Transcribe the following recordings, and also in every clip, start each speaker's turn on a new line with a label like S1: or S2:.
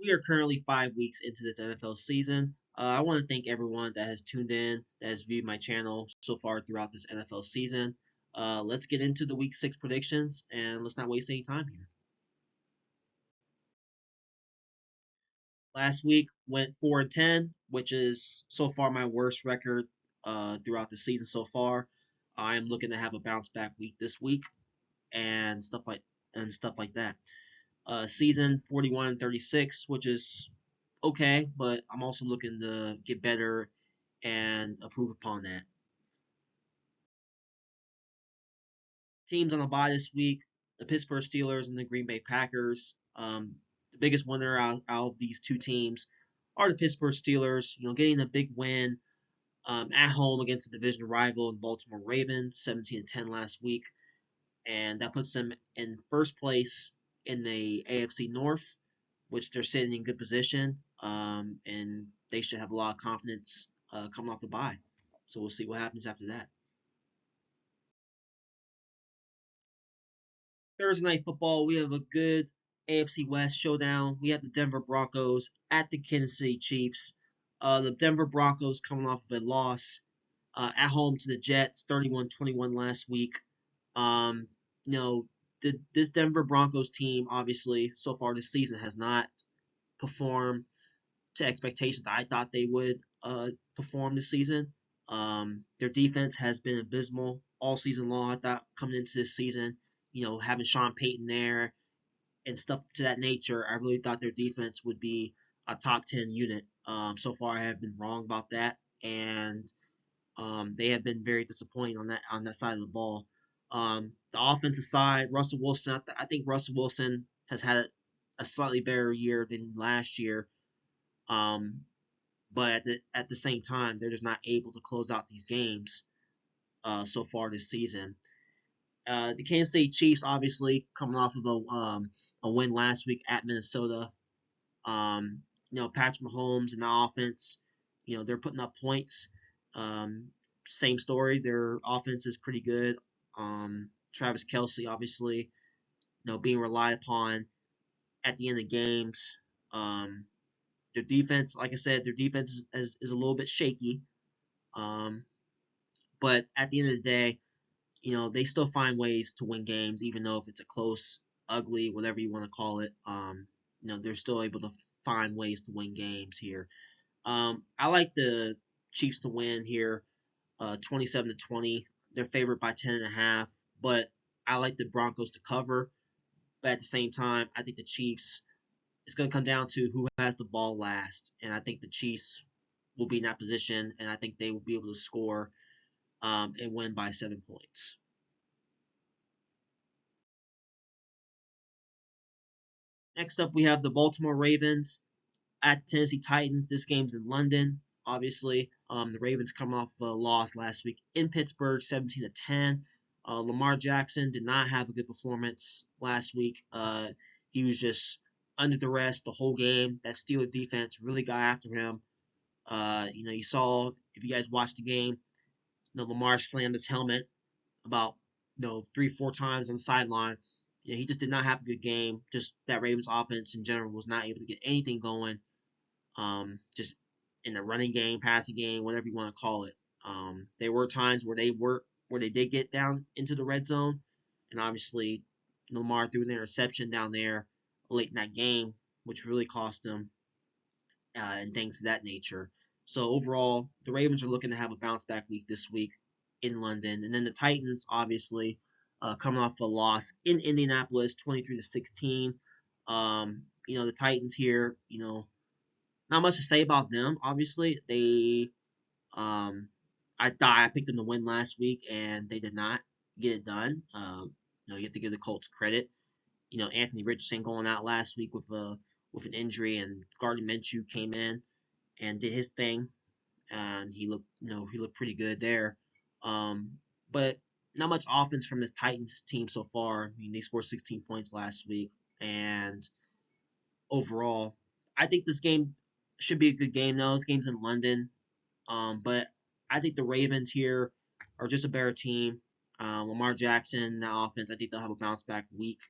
S1: We are currently 5 weeks into this NFL season. I want to thank everyone that has tuned in, that has viewed my channel so far throughout this NFL season. Let's get into the Week 6 predictions, and let's not waste any time here. Last week went 4-10, which is so far my worst record throughout the season so far. I am looking to have a bounce back week this week and stuff like that. Season 41-36, which is okay, but I'm also looking to get better and improve upon that. Teams on a bye this week: the Pittsburgh Steelers and the Green Bay Packers. The biggest winner out of these two teams are the Pittsburgh Steelers. Getting a big win at home against the division rival in Baltimore Ravens, 17-10 last week, and that puts them in first place in the AFC North, which they're sitting in good position, and they should have a lot of confidence coming off the bye. So we'll see what happens after that. Thursday night football, we have a good AFC West showdown. We have the Denver Broncos at the Kansas City Chiefs. The Denver Broncos coming off of a loss at home to the Jets, 31-21 last week. Um, you know, this Denver Broncos team, obviously, so far this season has not performed to expectations that I thought they would perform this season. Their defense has been abysmal all season long. I thought coming into this season, having Sean Payton there and stuff to that nature, I really thought their defense would be a top 10 unit. So far, I have been wrong about that, and they have been very disappointing on that side of the ball. The offensive side, Russell Wilson, I think Russell Wilson has had a slightly better year than last year. Um, but at the same time, they're just not able to close out these games so far this season. The Kansas City Chiefs, obviously, coming off of a win last week at Minnesota. Patrick Mahomes and the offense, they're putting up points. Um, Same story. Their offense is pretty good. Travis Kelsey, obviously, being relied upon at the end of games. Their defense, like I said, their defense is a little bit shaky. Um, but at the end of the day, they still find ways to win games, even though if it's a close, ugly, whatever you want to call it. They're still able to find ways to win games here. I like the Chiefs to win here, 27-20. They're favored by 10.5, but I like the Broncos to cover. But at the same time, I think the Chiefs. It's going to come down to who has the ball last, and I think the Chiefs will be in that position, and I think they will be able to score and win by 7 points. Next up, we have the Baltimore Ravens at the Tennessee Titans. This game's in London, obviously. The Ravens come off a loss last week in Pittsburgh, 17-10. Lamar Jackson did not have a good performance last week. He was just under duress the whole game. That Steelers defense really got after him. You saw, if you guys watched the game, Lamar slammed his helmet about 3-4 times on the sideline. He just did not have a good game. Just that Ravens offense in general was not able to get anything going. Just in the running game, passing game, whatever you want to call it. There were times where they did get down into the red zone, and obviously Lamar threw an interception down there late in that game, which really cost them and things of that nature. So overall, the Ravens are looking to have a bounce back week this week in London, and then the Titans, obviously, coming off a loss in Indianapolis, 23-16. The Titans here, not much to say about them. Obviously, I thought I picked them to win last week, and they did not get it done. You have to give the Colts credit. Anthony Richardson going out last week with an injury, and Gardner Minshew came in and did his thing, and he looked pretty good there. But not much offense from this Titans team so far. I mean, they scored 16 points last week, and overall, I think this game should be a good game. Though this game's in London, but I think the Ravens here are just a better team. Lamar Jackson, that offense, I think they'll have a bounce back week.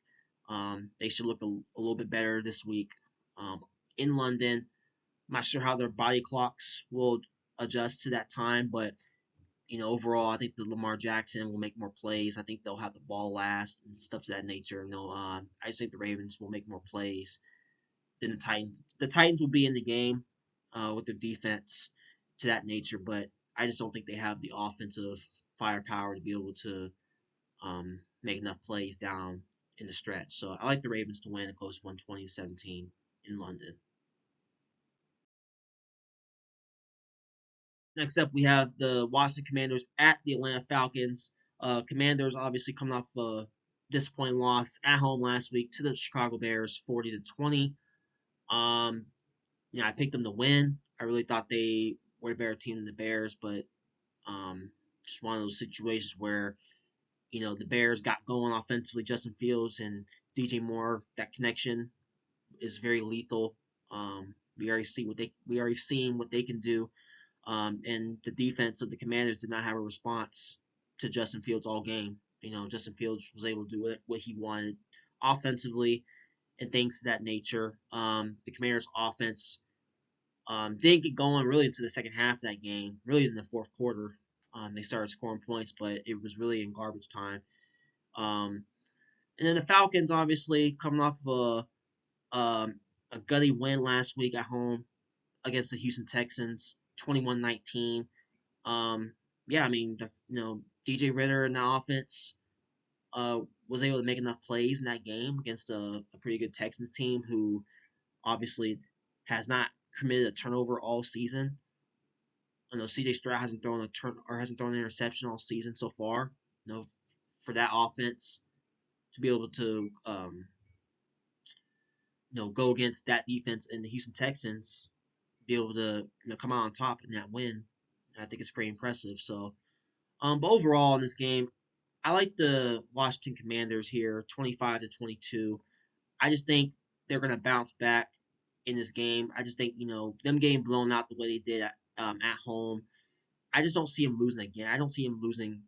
S1: They should look a little bit better this week. in London. I'm not sure how their body clocks will adjust to that time, but overall, I think the Lamar Jackson will make more plays. I think they'll have the ball last and stuff to that nature. I just think the Ravens will make more plays than the Titans. The Titans will be in the game with their defense to that nature, but I just don't think they have the offensive firepower to be able to make enough plays down in the stretch. So I like the Ravens to win a close one, 2017 in London. Next up, we have the Washington Commanders at the Atlanta Falcons. Commanders obviously coming off a disappointing loss at home last week to the Chicago Bears, 40-20. Um, I picked them to win. I really thought they were a better team than the Bears, but um, just one of those situations where the Bears got going offensively. Justin Fields and DJ Moore, that connection is very lethal. We already seen what they can do. And the defense of the Commanders did not have a response to Justin Fields all game. Justin Fields was able to do what he wanted offensively and things to that nature. The Commanders' offense didn't get going really into the second half of that game, really in the fourth quarter. They started scoring points, but it was really in garbage time. Um, and then the Falcons, obviously, coming off of a gutty win last week at home against the Houston Texans, 21-19. Yeah, I mean, DJ Ritter and the offense was able to make enough plays in that game against a pretty good Texans team who obviously has not committed a turnover all season. I know CJ Stroud hasn't thrown an interception all season so far. For that offense to be able to go against that defense and the Houston Texans, be able to come out on top in that win, I think it's pretty impressive. So, but overall in this game, I like the Washington Commanders here, 25-22. I just think they're gonna bounce back in this game. I just think them getting blown out the way they did at home. I just don't see them losing again. I don't see them losing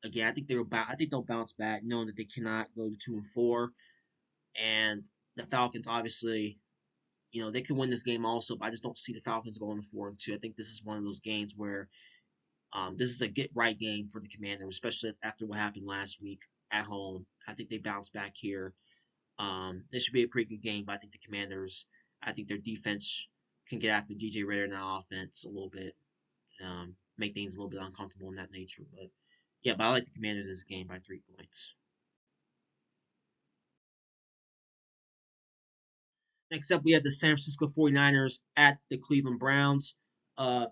S1: again. I think they'll bounce back, knowing that they cannot go to 2-4. And the Falcons, obviously, they can win this game also, but I just don't see the Falcons going to 4-2. I think this is one of those games where this is a get right game for the Commanders, especially after what happened last week at home. I think they bounce back here. This should be a pretty good game, but I think the Commanders, I think their defense can get after DJ Ritter and that offense a little bit, make things a little bit uncomfortable in that nature. But yeah, but I like the Commanders in this game by 3 points. Next up, we have the San Francisco 49ers at the Cleveland Browns. Uh,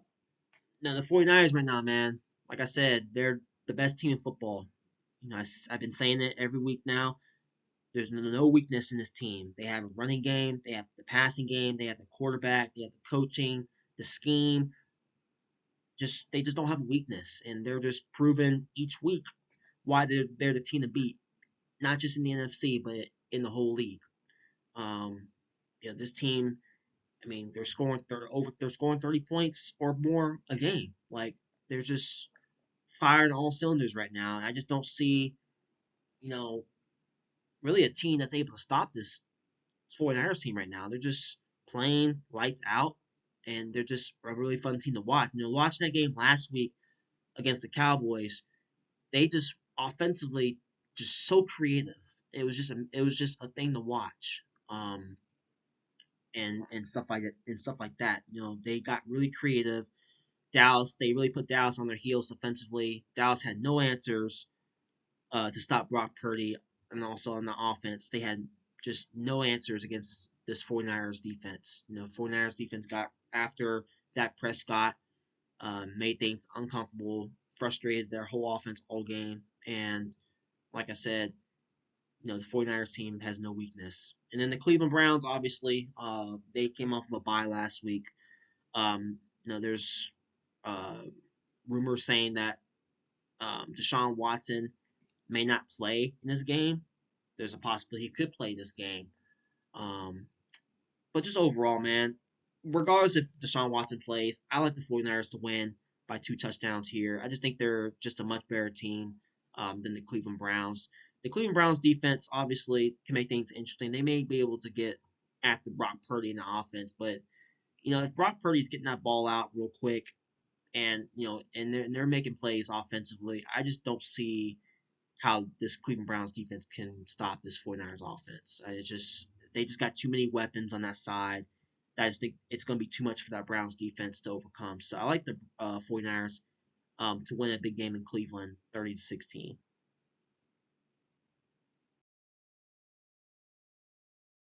S1: Now, the 49ers right now, man, like I said, they're the best team in football. I've been saying it every week now. There's no weakness in this team. They have a running game, they have the passing game, they have the quarterback, they have the coaching, the scheme. They just don't have a weakness, and they're just proving each week why they're the team to beat, not just in the NFC, but in the whole league. Um, this team, I mean, they're scoring 30 points or more a game. Like they're just firing all cylinders right now. And I just don't see, you know, really a team that's able to stop this 49ers team right now. They're just playing lights out, and they're just a really fun team to watch. Watching that game last week against the Cowboys, they just offensively just so creative. It was just a thing to watch. And stuff like that. They got really creative. They really put Dallas on their heels defensively. Dallas had no answers to stop Brock Purdy, and also on the offense, they had just no answers against this 49ers defense. 49ers defense got after Dak Prescott, made things uncomfortable, frustrated their whole offense all game, and like I said, the 49ers team has no weakness. And then the Cleveland Browns, obviously, they came off of a bye last week. There's uh, rumors saying that Deshaun Watson may not play in this game. There's a possibility he could play this game. Um, but just overall, man, regardless if Deshaun Watson plays, I like the 49ers to win by 2 touchdowns here. I just think they're just a much better team than the Cleveland Browns. The Cleveland Browns defense obviously can make things interesting. They may be able to get after Brock Purdy in the offense. But if Brock Purdy's getting that ball out real quick, and they're making plays offensively, I just don't see how this Cleveland Browns defense can stop this 49ers offense. They just got too many weapons on that side. I just think it's going to be too much for that Browns defense to overcome. So I like the 49ers to win a big game in Cleveland, 30-16.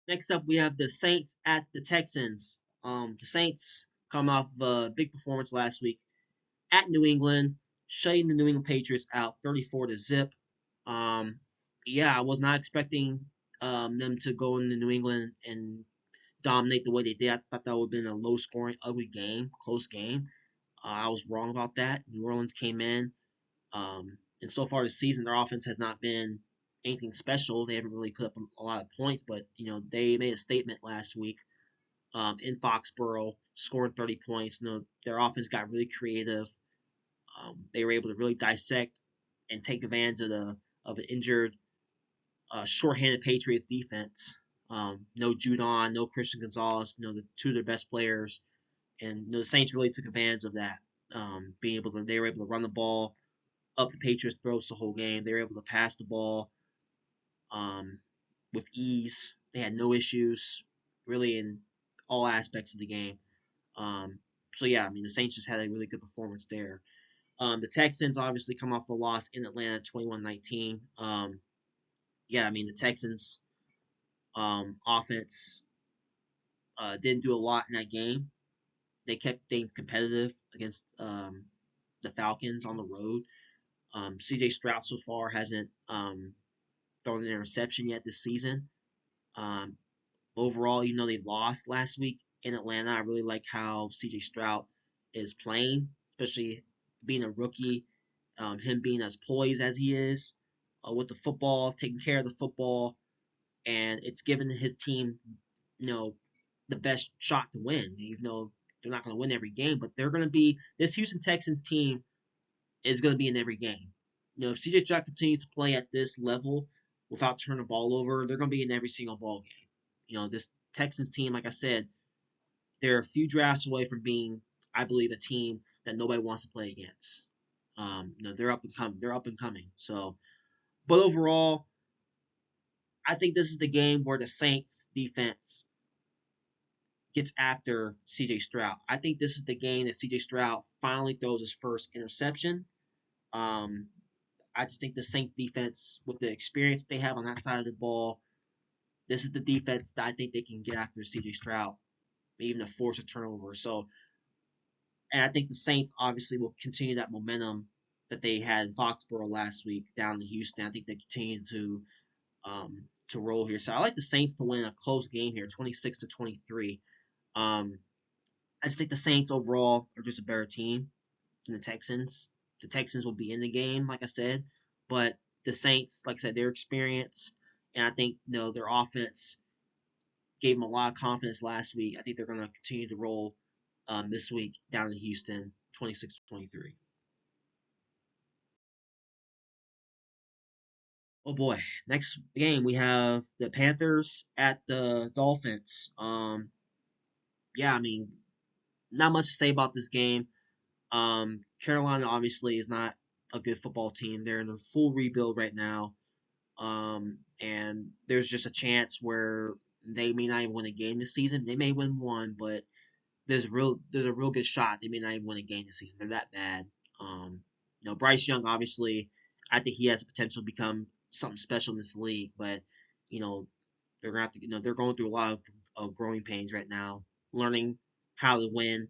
S1: Next up, we have the Saints at the Texans. The Saints come off of a big performance last week at New England, shutting the New England Patriots out 34 to zip. Um, yeah, I was not expecting them to go into New England and dominate the way they did. I thought that would have been a low scoring, ugly game, close game. I was wrong about that. New Orleans came in, and so far this season, their offense has not been anything special. They haven't really put up a lot of points, but they made a statement last week in Foxborough, scoring 30 points. Their offense got really creative. They were able to really dissect and take advantage of an injured, short-handed Patriots defense. No Judon, no Christian Gonzalez, the two of their best players, and the Saints really took advantage of that. They were able to run the ball up the Patriots' throats the whole game. They were able to pass the ball um, with ease. They had no issues really in all aspects of the game. Um, so yeah, I mean the Saints just had a really good performance there. The Texans obviously come off a loss in Atlanta, 21-19. Yeah, I mean the Texans offense didn't do a lot in that game. They kept things competitive against the Falcons on the road. CJ Stroud so far hasn't thrown an interception yet this season. Um, Overall, they lost last week in Atlanta. I really like how CJ Stroud is playing, especially being a rookie. Him being as poised as he is with the football, taking care of the football, and it's given his team, you know, the best shot to win. Even though they're not going to win every game, but they're going to be this Houston Texans team is going to be in every game. If CJ Stroud continues to play at this level without turning the ball over, they're going to be in every single ball game. This Texans team, like I said, they're a few drafts away from being, I believe, a team that nobody wants to play against. They're up and coming. They're up and coming. So, but overall, I think this is the game where the Saints defense gets after CJ Stroud. I think this is the game that CJ Stroud finally throws his first interception. Um, I just think the Saints defense, with the experience they have on that side of the ball, this is the defense that I think they can get after CJ Stroud, even to force a turnover. So, and I think the Saints obviously will continue that momentum that they had in Foxborough last week down in Houston. I think they continue to roll here. So I like the Saints to win a close game here, 26-23. Um, I just think the Saints overall are just a better team than the Texans. The Texans will be in the game, like I said, but the Saints, like I said, their experience and I think their offense gave them a lot of confidence last week. I think they're going to continue to roll this week down in Houston, 26-23. Oh boy, next game we have the Panthers at the Dolphins. Yeah, I mean, not much to say about this game. Carolina obviously is not a good football team. They're in a full rebuild right now. And there's just a chance where they may not even win a game this season. They may win one, but there's a real good shot they may not even win a game this season. They're that bad. Um, Bryce Young obviously, I think he has the potential to become something special in this league, but you know they're gonna have to, they're going through a lot of growing pains right now, learning how to win,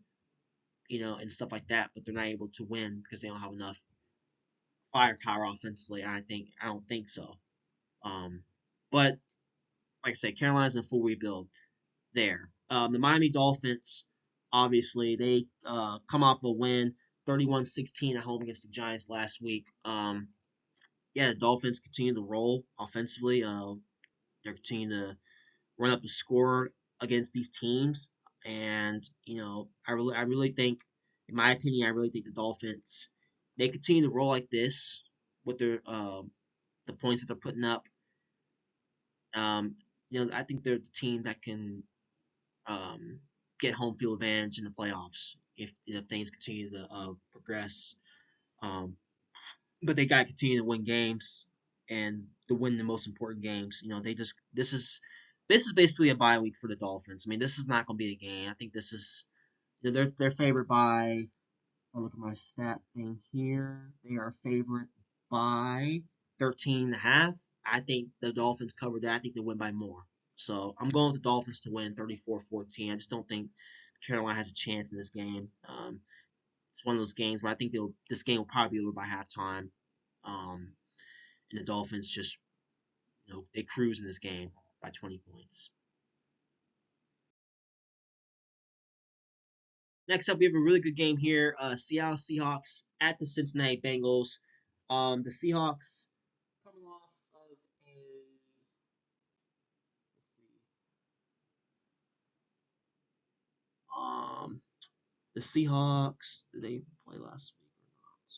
S1: and stuff like that. But they're not able to win because they don't have enough firepower offensively. I don't think so. Um, but like I said, Carolina's in full rebuild there. The Miami Dolphins, obviously, they come off a win 31-16 at home against the Giants last week. Yeah, the Dolphins continue to roll offensively. They're continuing to run up the score against these teams. And, I really think, in my opinion, I really think the Dolphins, they continue to roll like this with the points that they're putting up. I think they're the team that can um, get home field advantage in the playoffs if things continue to progress. Um, but they got to continue to win games and to win the most important games. They just this is basically a bye week for the Dolphins. I mean, this is not going to be a game. I think this is they're favored by. I'll look at my stat thing here. They are favored by 13 and a half. I think the Dolphins covered that. I think they win by more. So I'm going with the Dolphins to win 34-14. I just don't think Carolina has a chance in this game. It's one of those games where I think this game will probably be over by halftime. Um, and the Dolphins just, they cruise in this game by 20 points. Next up, we have a really good game here. Seattle Seahawks at the Cincinnati Bengals. The Seahawks coming off of a um the Seahawks. Did they play last week or not?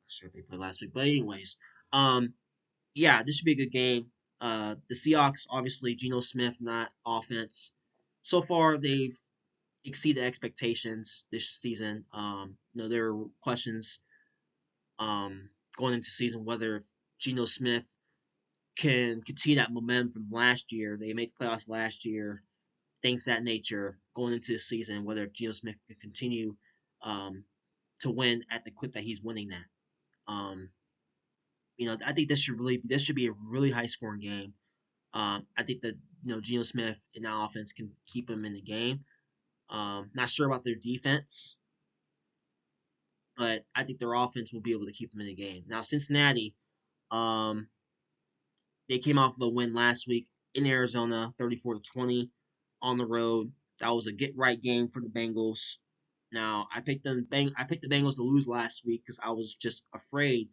S1: Not sure if they played last week, but anyways, um, yeah, this should be a good game. The Seahawks, obviously, Geno Smith, not offense. So far, they've exceeded expectations this season. There are questions going into the season whether Geno Smith can continue that momentum from last year. They made the playoffs last year, things of that nature going into the season, whether Geno Smith can continue um, to win at the clip that he's winning at. I think this should be a really high scoring game. I think that Geno Smith and that offense can keep him in the game. Not sure about their defense, but I think their offense will be able to keep them in the game. Now Cincinnati, um, they came off of a win last week in Arizona, 34-20 on the road. That was a get right game for the Bengals. Now I picked the Bengals to lose last week because I was just afraid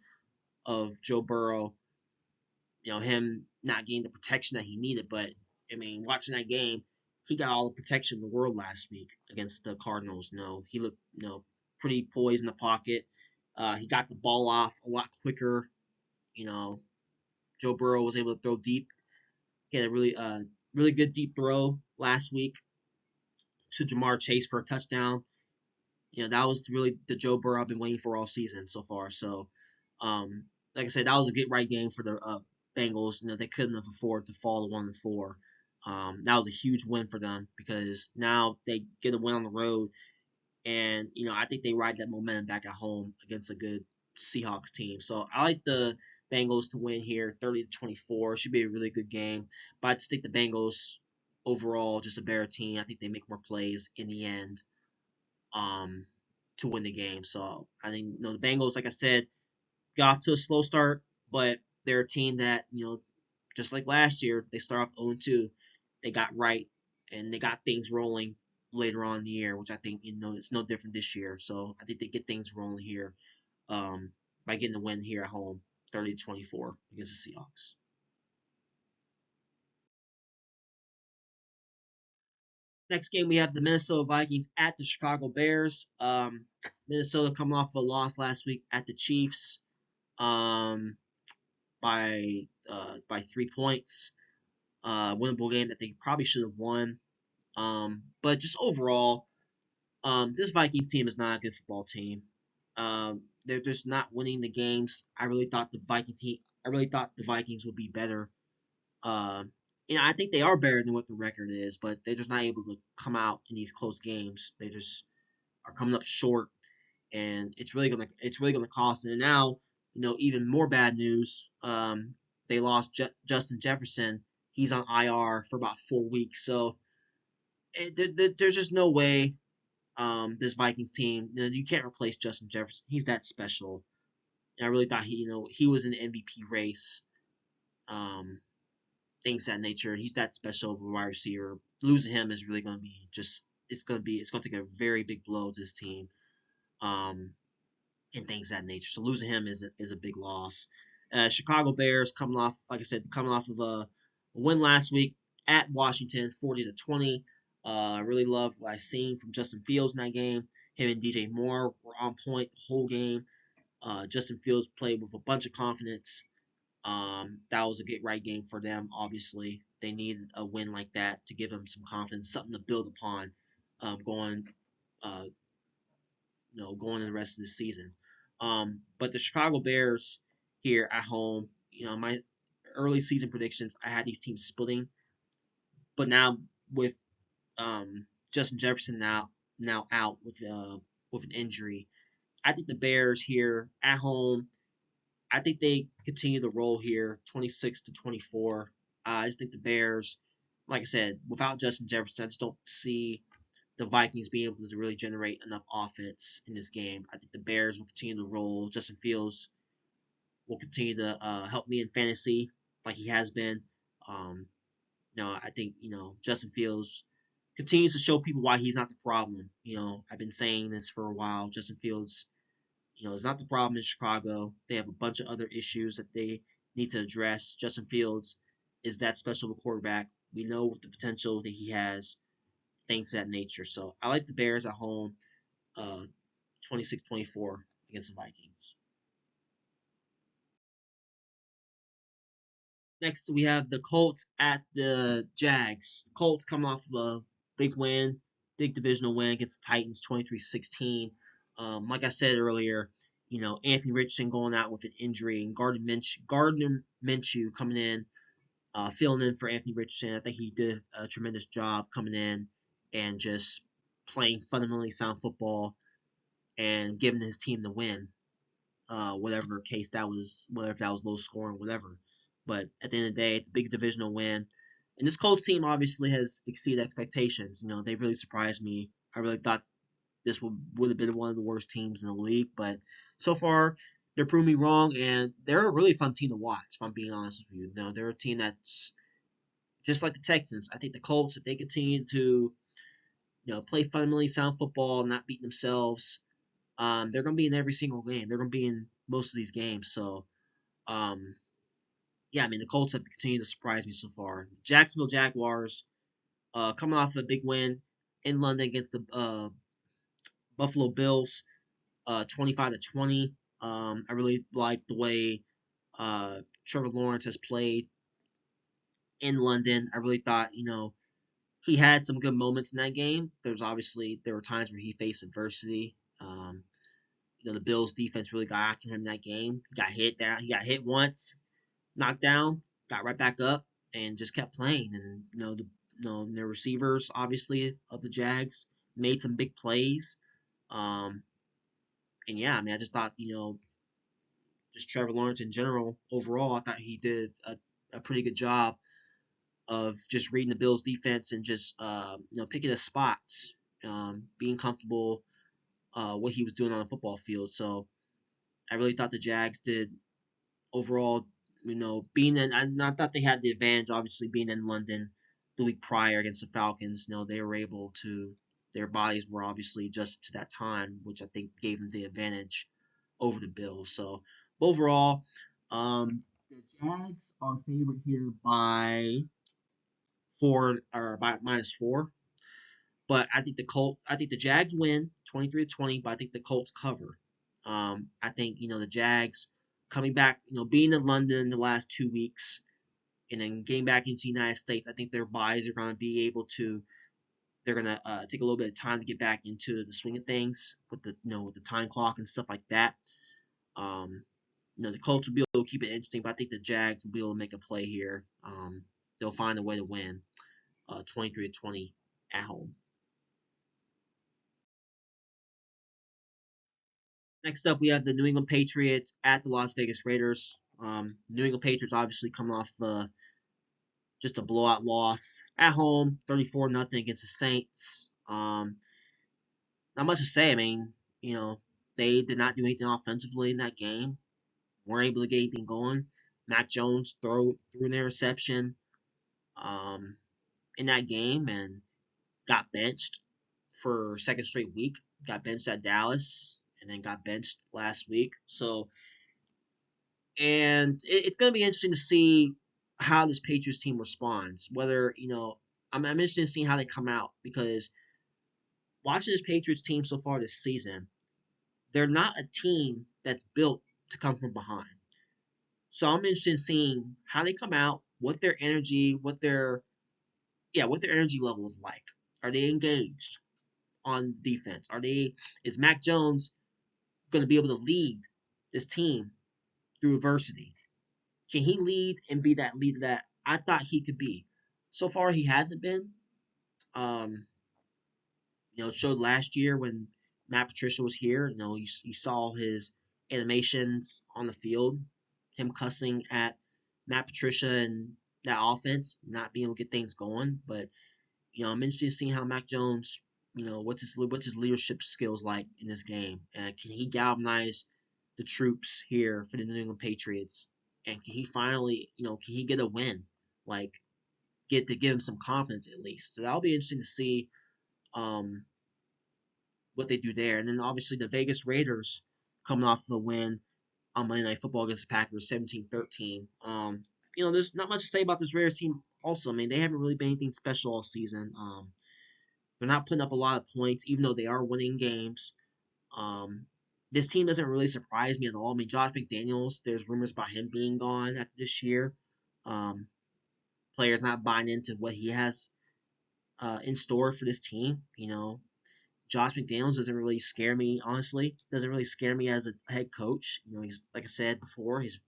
S1: of Joe Burrow, him not getting the protection that he needed. But I mean, watching that game, he got all the protection in the world last week against the Cardinals. He looked pretty poised in the pocket. He got the ball off a lot quicker. You know, Joe Burrow was able to throw deep. He had a really good deep throw last week to Jamar Chase for a touchdown. That was really the Joe Burrow I've been waiting for all season so far. So, like I said, that was a get right game for the Bengals. They couldn't have afforded to fall to 1-4. That was a huge win for them because now they get a win on the road, and I think they ride that momentum back at home against a good Seahawks team. So I like the Bengals to win here, 30-24. Should be a really good game. But I just think the Bengals overall just a better team. I think they make more plays in the end um, to win the game. So I think the Bengals, like I said, got off to a slow start, but they're a team that just like last year, they start off 0-2. They got right and they got things rolling later on in the year, which I think it's no different this year. So I think they get things rolling here by getting the win here at home, 30-24 against the Seahawks. Next game, we have the Minnesota Vikings at the Chicago Bears. Minnesota coming off a loss last week at the Chiefs um, by 3 points. Winnable game that they probably should have won. But just overall, this Vikings team is not a good football team. They're just not winning the games. I really thought the Vikings would be better. Um, I think they are better than what the record is, but they're just not able to come out in these close games. They just are coming up short, and it's really gonna cost them. And now, even more bad news. They lost Justin Jefferson. He's on IR for about 4 weeks. So there's just no way this Vikings team. You can't replace Justin Jefferson. He's that special. And I really thought he was in the MVP race. Um, Things that nature. He's that special of a wide receiver. Losing him is really going to be just. It's going to take a very big blow to this team. Um, and things of that nature. So losing him is a big loss. Chicago Bears coming off, like I said, coming off of a win last week at Washington, 40-20. I really love what I seen from Justin Fields in that game. Him and DJ Moore were on point the whole game. Justin Fields played with a bunch of confidence. That was a get right game for them, obviously. they need a win like that to give them some confidence, something to build upon, going uh, going in the rest of the season. But the Chicago Bears here at home, my early season predictions, I had these teams splitting, but now with Justin Jefferson now out with an injury, I think the Bears here at home, I think they continue to roll here, 26-24. I just think the Bears, like I said, without Justin Jefferson, I just don't see the Vikings being able to really generate enough offense in this game. I think the Bears will continue to roll. Justin Fields will continue to help me in fantasy like he has been. Um, I think Justin Fields continues to show people why he's not the problem. I've been saying this for a while. Justin Fields, is not the problem in Chicago. They have a bunch of other issues that they need to address. Justin Fields is that special of a quarterback. We know the potential that he has, things of that nature. So I like the Bears at home, uh, 26-24 against the Vikings. Next, we have the Colts at the Jags. Colts come off of a big win, big divisional win against the Titans, 23-16. Like I said earlier, Anthony Richardson going out with an injury and Gardner Minshew coming in, filling in for Anthony Richardson. I think he did a tremendous job coming in and just playing fundamentally sound football and giving his team the win. Whatever case that was, whether that was low scoring, whatever. But at the end of the day, it's a big divisional win. And this Colts team obviously has exceeded expectations. They really surprised me. I really thought this would have been one of the worst teams in the league, but so far they're proving me wrong, and they're a really fun team to watch. If I'm being honest with you, they're a team that's just like the Texans. I think the Colts, if they continue to play fundamentally sound football, not beat themselves, they're going to be in every single game. They're going to be in most of these games. So, um, yeah, I mean, the Colts have continued to surprise me so far. Jacksonville Jaguars, coming off a big win in London against the Buffalo Bills, 25-20. I really like the way Trevor Lawrence has played in London. I really thought, he had some good moments in that game. There were times where he faced adversity. The Bills defense really got after him in that game. He got hit down. He got hit once, knocked down, got right back up, and just kept playing. And their receivers, obviously, of the Jags made some big plays. Um, and yeah, I mean, I just thought, just Trevor Lawrence in general, overall, I thought he did a pretty good job of just reading the Bills defense and just picking his spots, being comfortable what he was doing on the football field. So I really thought the Jags did overall, being in. I thought they had the advantage, obviously being in London the week prior against the Falcons. They were able to. Their bodies were obviously adjusted to that time, which I think gave them the advantage over the Bills. So overall, the Jags are favored here by 4 or by -4. But I think the Jags win 23-20, but I think the Colts cover. I think the Jags coming back, being in London the last 2 weeks, and then getting back into the United States. I think their buys are going to be able to. They're going to take a little bit of time to get back into the swing of things with the time clock and stuff like that. Um, the Colts will be able to keep it interesting, but I think the Jags will be able to make a play here. They'll find a way to win 23-20 at home. Next up, we have the New England Patriots at the Las Vegas Raiders. New England Patriots obviously coming off just a blowout loss at home, 34-0 against the Saints. Not much to say. I mean, they did not do anything offensively in that game. Weren't able to get anything going. Mac Jones threw an interception um, in that game and got benched for second straight week. Got benched at Dallas and then got benched last week. So, and it's going to be interesting to see how this Patriots team responds. Whether I'm interested in seeing how they come out because watching this Patriots team so far this season, they're not a team that's built to come from behind. So I'm interested in seeing how they come out, what their energy, what their energy level is like. Are they engaged on defense? Is Mac Jones going to be able to lead this team through adversity? Can he lead and be that leader that I thought he could be? So far, he hasn't been. Um, it showed last year when Matt Patricia was here. You saw his animations on the field, him cussing at Matt Patricia and that offense, not being able to get things going. But I'm interested in seeing how Mac Jones, what's his leadership skills like in this game. Can he galvanize the troops here for the New England Patriots? And can he finally, can he get a win? Like, get to give him some confidence at least. So that'll be interesting to see um, what they do there. And then obviously the Vegas Raiders coming off of a win on Monday Night Football against the Packers 17-13. There's not much to say about this Raiders team also. I mean, they haven't really been anything special all season. They're not putting up a lot of points, even though they are winning games. Um, this team doesn't really surprise me at all. I mean, Josh McDaniels, there's rumors about him being gone after this year. Um, Players not buying into what he has in store for this team. Josh McDaniels doesn't really scare me, honestly. Doesn't really scare me as a head coach. He's, like I said before, he's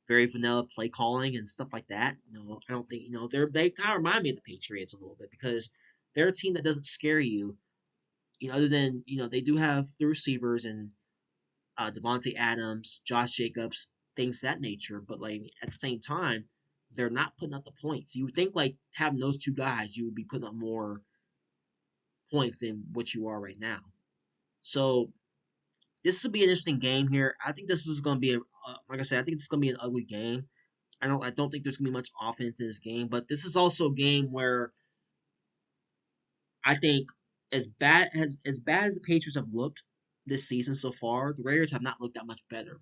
S1: very vanilla play calling and stuff like that. I don't think, they kind of remind me of the Patriots a little bit because they're a team that doesn't scare you. Other than, they do have the receivers and Devontae Adams, Josh Jacobs, things of that nature. But, like, at the same time, they're not putting up the points. You would think, like, having those two guys, you would be putting up more points than what you are right now. So this will be an interesting game here. I think this is going to be like I said, I think it's going to be an ugly game. I don't think there's going to be much offense in this game, but this is also a game where I think as bad as the Patriots have looked this season so far, the Raiders have not looked that much better.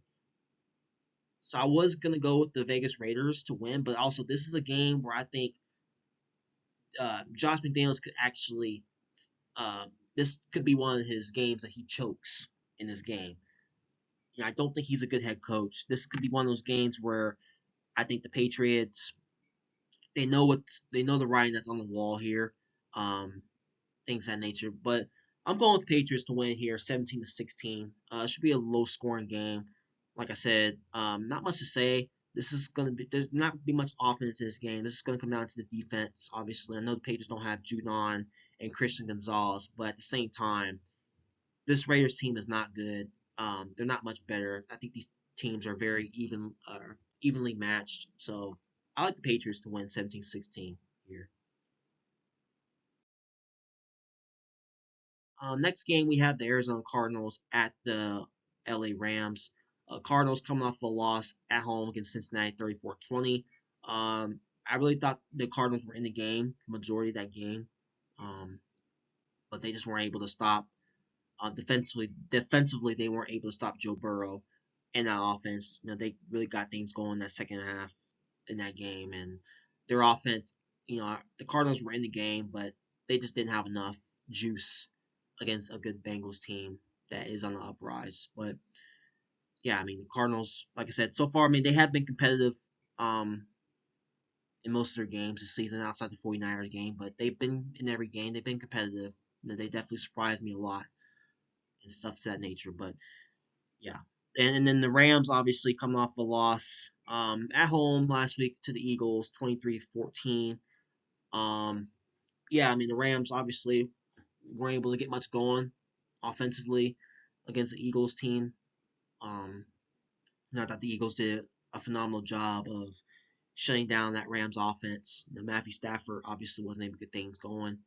S1: So I was going to go with the Vegas Raiders to win, but also this is a game where I think Josh McDaniels could actually this could be one of his games that he chokes in this game. I don't think he's a good head coach. This could be one of those games where I think the Patriots they know the writing that's on the wall here, um, things of that nature. But I'm going with the Patriots to win here, 17-16. It should be a low scoring game. Like I said, not much to say. There's not gonna be much offense in this game. This is gonna come down to the defense. Obviously, I know the Patriots don't have Judon and Christian Gonzalez, but at the same time, this Raiders team is not good. They're not much better. I think these teams are very evenly matched. So I like the Patriots to win 17-16 here. Next game, we have the Arizona Cardinals at the LA Rams. Cardinals coming off a loss at home against Cincinnati 34-20. I really thought the Cardinals were in the game, the majority of that game, um, but they just weren't able to stop. Defensively, they weren't able to stop Joe Burrow and that offense. They really got things going that second half in that game, and their offense. The Cardinals were in the game, but they just didn't have enough juice against a good Bengals team that is on the uprise. But yeah, I mean the Cardinals, like I said, so far, I mean they have been competitive um, in most of their games this season outside the 49ers game, but they've been in every game. They've been competitive. They definitely surprised me a lot and stuff to that nature. But yeah, and then the Rams obviously coming off a loss at home last week to the Eagles, 23-14. Um, yeah, I mean the Rams obviously weren't able to get much going offensively against the Eagles team. Um, Not that the Eagles did a phenomenal job of shutting down that Rams offense. Matthew Stafford obviously wasn't able to get things going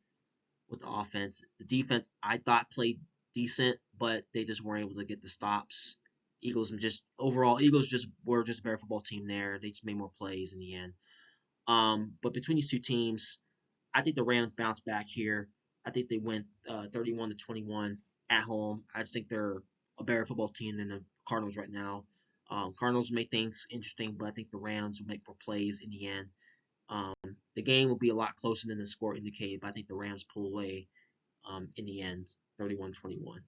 S1: with the offense. The defense I thought played decent, but they just weren't able to get the stops. Eagles just were just a better football team there. They just made more plays in the end. But between these two teams, I think the Rams bounce back here. I think they win 31-21 at home. I just think they're a better football team than the Cardinals right now. Cardinals make things interesting, but I think the Rams will make more plays in the end. Um, the game will be a lot closer than the score indicated, but I think the Rams pull away in the end, 31-21.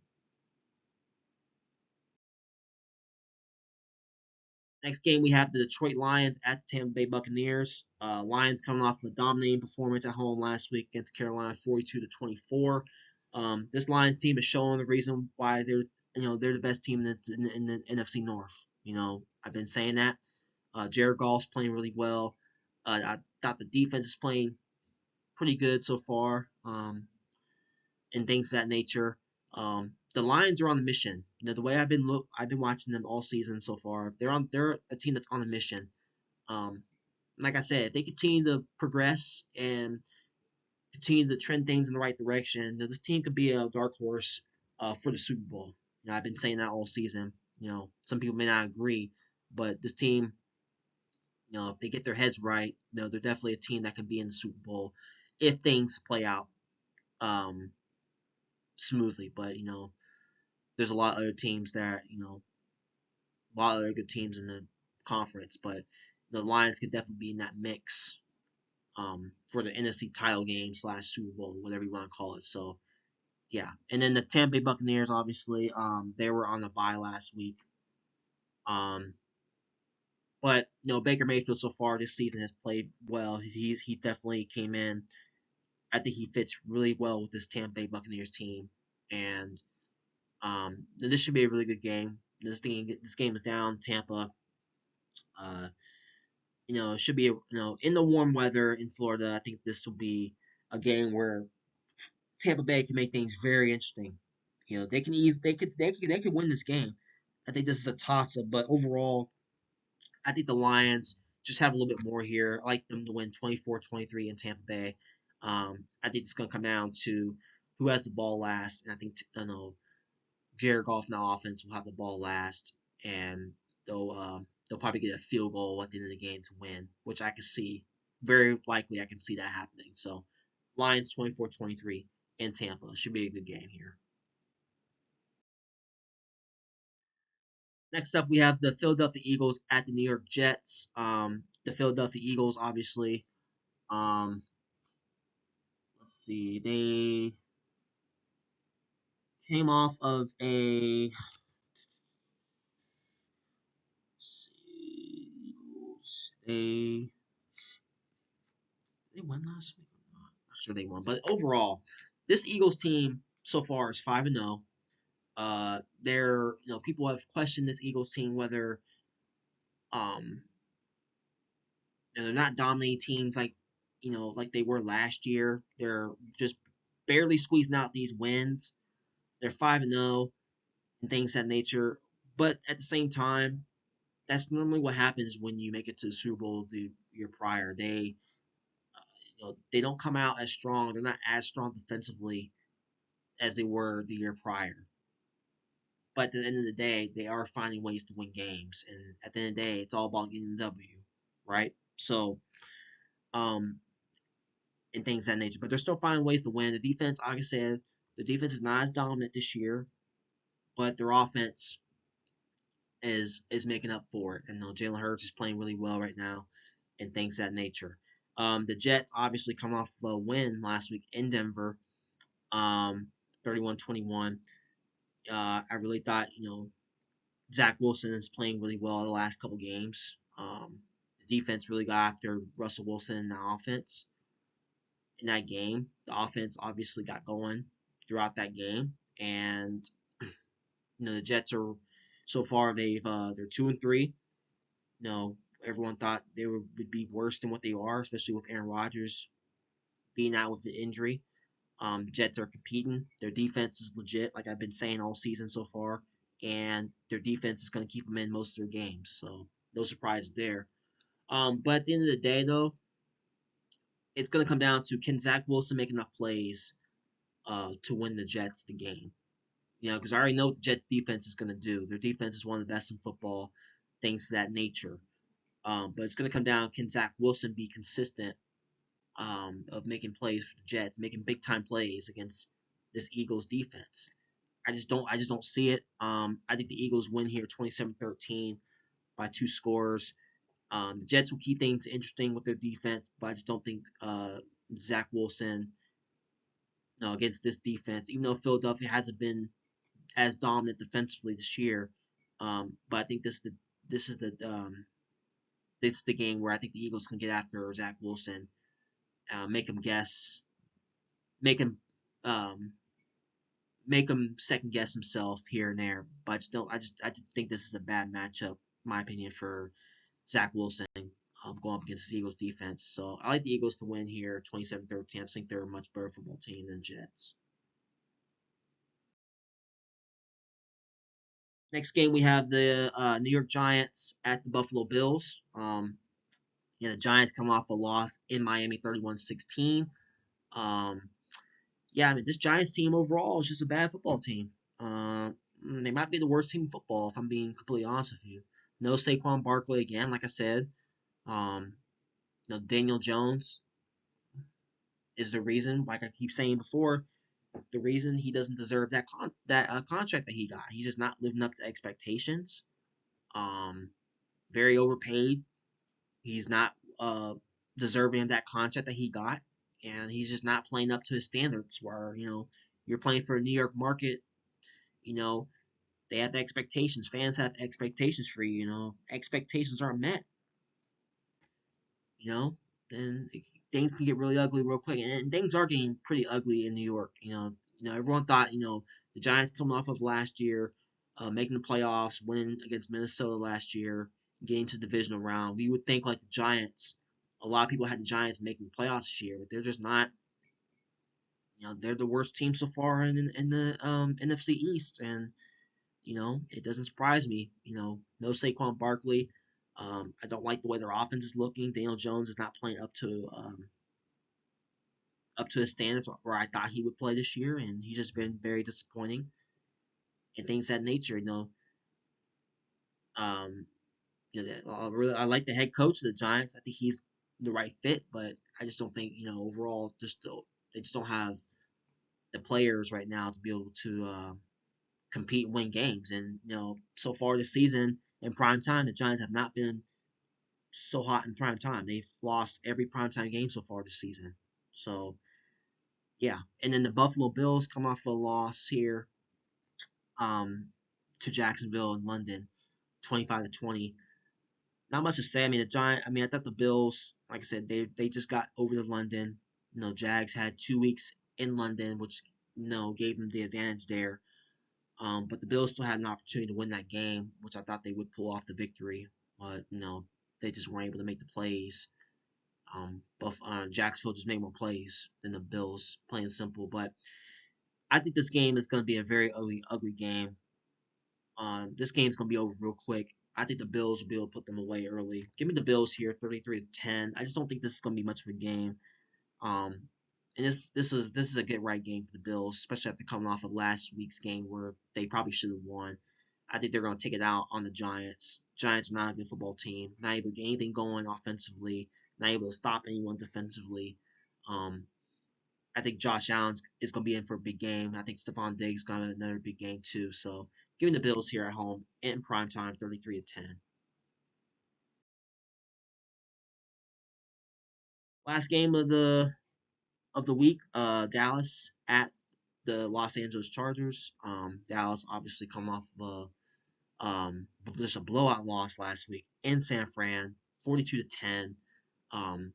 S1: Next game, we have the Detroit Lions at the Tampa Bay Buccaneers. Lions coming off a dominating performance at home last week against Carolina, 42-24. This Lions team is showing the reason why they're the best team in the NFC North. I've been saying that. Jared Goff's playing really well. I thought the defense is playing pretty good so far, and things of that nature. The Lions are on a mission. The way I've been watching them all season so far. They're a team that's on a mission. Um, like I said, if they continue to progress and continue to trend things in the right direction, this team could be a dark horse for the Super Bowl. I've been saying that all season. Some people may not agree, but this team, if they get their heads right, they're definitely a team that can be in the Super Bowl if things play out um, smoothly. But there's a lot of other teams that a lot of other good teams in the conference, but the Lions could definitely be in that mix for the NFC title game / Super Bowl, whatever you want to call it. So yeah, and then the Tampa Bay Buccaneers, obviously, they were on the bye last week. Um, but Baker Mayfield so far this season has played well. He definitely came in. I think he fits really well with this Tampa Bay Buccaneers team, and this should be a really good game. This game is down Tampa. Uh, it should be in the warm weather in Florida. I think this will be a game where Tampa Bay can make things very interesting. They can they could win this game. I think this is a toss up, but overall, I think the Lions just have a little bit more here. I like them to win 24-23 in Tampa Bay. I think it's going to come down to who has the ball last, and I think Jared Goff and the offense will have the ball last, and they'll probably get a field goal at the end of the game to win, which I can see very likely. I can see that happening. So Lions 24-23 in Tampa should be a good game here. Next up, we have the Philadelphia Eagles at the New York Jets. The Philadelphia Eagles, obviously, um, let's see, they came off of a let's see, Eagles. They won last week. I'm not sure they won, but overall, this Eagles team so far is 5-0. They're people have questioned this Eagles team whether um they're not dominating teams like they were last year. They're just barely squeezing out these wins. They're 5-0 and things of that nature. But at the same time, that's normally what happens when you make it to the Super Bowl the year prior. They don't come out as strong. They're not as strong defensively as they were the year prior. But at the end of the day, they are finding ways to win games. And at the end of the day, it's all about getting the W, right? So, um, and things of that nature. But they're still finding ways to win. The defense, like I said, the defense is not as dominant this year, but their offense is making up for it. And Jalen Hurts is playing really well right now, and things of that nature. The Jets obviously come off a win last week in Denver, 31-21. I really thought Zach Wilson is playing really well the last couple games. The defense really got after Russell Wilson in the offense in that game. The offense obviously got going throughout that game, and the Jets are so far they're 2-3. Everyone thought they would be worse than what they are, especially with Aaron Rodgers being out with the injury. Jets are competing. Their defense is legit, like I've been saying all season so far, and their defense is going to keep them in most of their games. So no surprise there. But at the end of the day, though, it's going to come down to can Zach Wilson make enough plays to win the Jets the game? Because I already know what the Jets defense is going to do. Their defense is one of the best in football, things to that nature. But it's going to come down, can Zach Wilson be consistent of making plays for the Jets, making big time plays against this Eagles defense? I just don't see it. I think the Eagles win here 27-13 by 2 scores. The Jets will keep things interesting with their defense, but I just don't think Zach Wilson, against this defense, even though Philadelphia hasn't been as dominant defensively this year, but I think this is the this is the game where I think the Eagles can get after Zach Wilson, make him guess, make him um, make him second guess himself here and there. But I just think this is a bad matchup, in my opinion, for Zach Wilson going up against the Eagles defense. So I like the Eagles to win here, 27-13. I think they're a much better football team than Jets. Next game we have the New York Giants at the Buffalo Bills. Yeah, the Giants come off a loss in Miami, 31-16. Um, yeah, I mean this Giants team overall is just a bad football team. They might be the worst team in football if I'm being completely honest with you. No Saquon Barkley again, like I said. Um, Daniel Jones is the reason, like I keep saying before, the reason he doesn't deserve that contract that he got. He's just not living up to expectations. Um, very overpaid. He's not deserving of that contract that he got, and he's just not playing up to his standards. Where you're playing for a New York market, you know they have the expectations. Fans have expectations for you. Expectations aren't met. You know, then things can get really ugly real quick, and things are getting pretty ugly in New York. Everyone thought the Giants coming off of last year, making the playoffs, winning against Minnesota last year, getting to the divisional round. We would think like the Giants. A lot of people had the Giants making the playoffs this year, but they're just not. They're the worst team so far in the NFC East, and it doesn't surprise me. No Saquon Barkley. I don't like the way their offense is looking. Daniel Jones is not playing up to his standards where I thought he would play this year, and he's just been very disappointing and things of that nature. Um, I like the head coach of the Giants. I think he's the right fit, but I just don't think overall they just don't have the players right now to be able to compete and win games. And so far this season in prime time, the Giants have not been so hot in prime time. They've lost every prime time game so far this season. So yeah, and then the Buffalo Bills come off a loss here um, to Jacksonville in London, 25-20. Not much to say. I mean, the Giant. I mean, I thought the Bills, like I said, they just got over to London. Jags had 2 weeks in London, which gave them the advantage there. But the Bills still had an opportunity to win that game, which I thought they would pull off the victory. But they just weren't able to make the plays. But Jacksonville just made more plays than the Bills, plain simple. But I think this game is going to be a very ugly, ugly game. This game's going to be over real quick. I think the Bills will be able to put them away early. Give me the Bills here, 33-10. I just don't think this is going to be much of a game. Um, and this is a get right game for the Bills, especially after coming off of last week's game where they probably should have won. I think they're going to take it out on the Giants. Giants are not a good football team. Not able to get anything going offensively. Not able to stop anyone defensively. Um, I think Josh Allen is going to be in for a big game. I think Stephon Diggs is going to have another big game too. So giving the Bills here at home in prime time, 33-10. Last game of the week, Dallas at the Los Angeles Chargers. Dallas obviously come off of just a blowout loss last week in San Fran, 42-10. Um,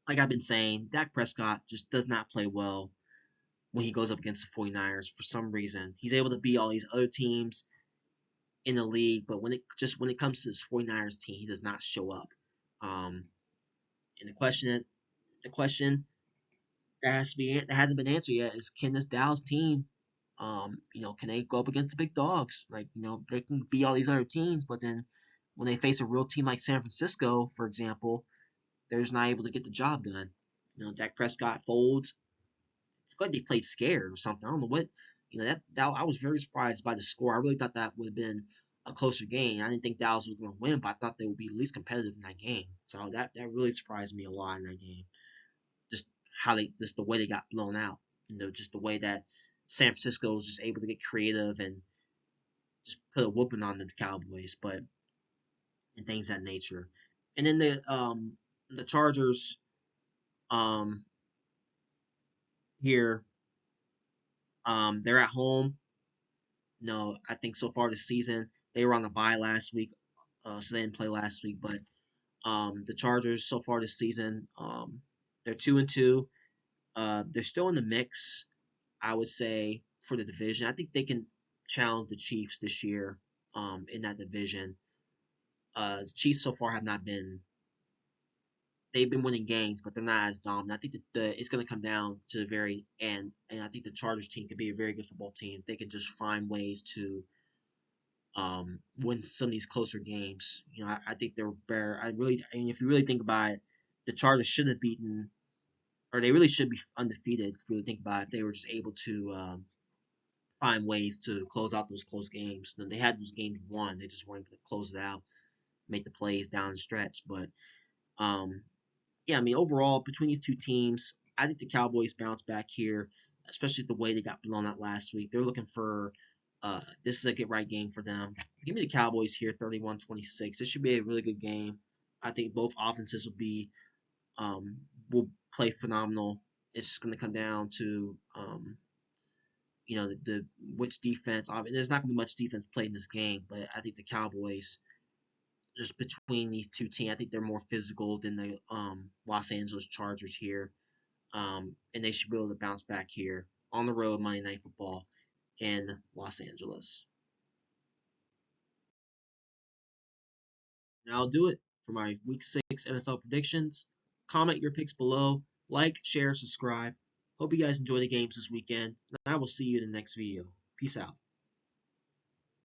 S1: like I've been saying, Dak Prescott just does not play well when he goes up against the 49ers for some reason. He's able to beat all these other teams in the league, but when it comes to this 49ers team, he does not show up. Um, and the question that hasn't been answered yet is, can this Dallas team, can they go up against the big dogs? Like, they can beat all these other teams, but then when they face a real team like San Francisco, for example, they're just not able to get the job done. Dak Prescott folds. It's like they played scared or something. I don't know what. That I was very surprised by the score. I really thought that would have been a closer game. I didn't think Dallas was going to win, but I thought they would be at least competitive in that game. So that really surprised me a lot in that game. Just just the way they got blown out. Just the way that San Francisco was just able to get creative and just put a whooping on the Cowboys, but and things of that nature. And then the Chargers um here they're at home. I think so far this season they were on the bye last week. so they didn't play last week. But the Chargers so far this season, they're 2-2. They're still in the mix, I would say, for the division. I think they can challenge the Chiefs this year in that division. The Chiefs so far have not been. They've been winning games, but they're not as dominant. I think that it's going to come down to the very end, and I think the Chargers team could be a very good football team. They can just find ways to win some of these closer games. I think they're better. If you really think about it, the Chargers should have beaten, or they really should be undefeated. If you really think about it, if they were just able to find ways to close out those close games. Then they had those games won. They just weren't able to close it out, make the plays down the stretch. But um, yeah, I mean, overall, between these two teams, I think the Cowboys bounce back here, especially the way they got blown out last week. They're looking for this is a get right game for them. Give me the Cowboys here, 31-26. This should be a really good game. I think both offenses um, will play phenomenal. It's just going to come down to the which defense. There's not going to be much defense played in this game, but I think the Cowboys, just between these two teams, I think they're more physical than the Los Angeles Chargers here, and they should be able to bounce back here on the road Monday Night Football in Los Angeles. Now I'll do it for my Week 6 NFL predictions. Comment your picks below. Like, share, subscribe. Hope you guys enjoy the games this weekend. And I will see you in the next video. Peace out.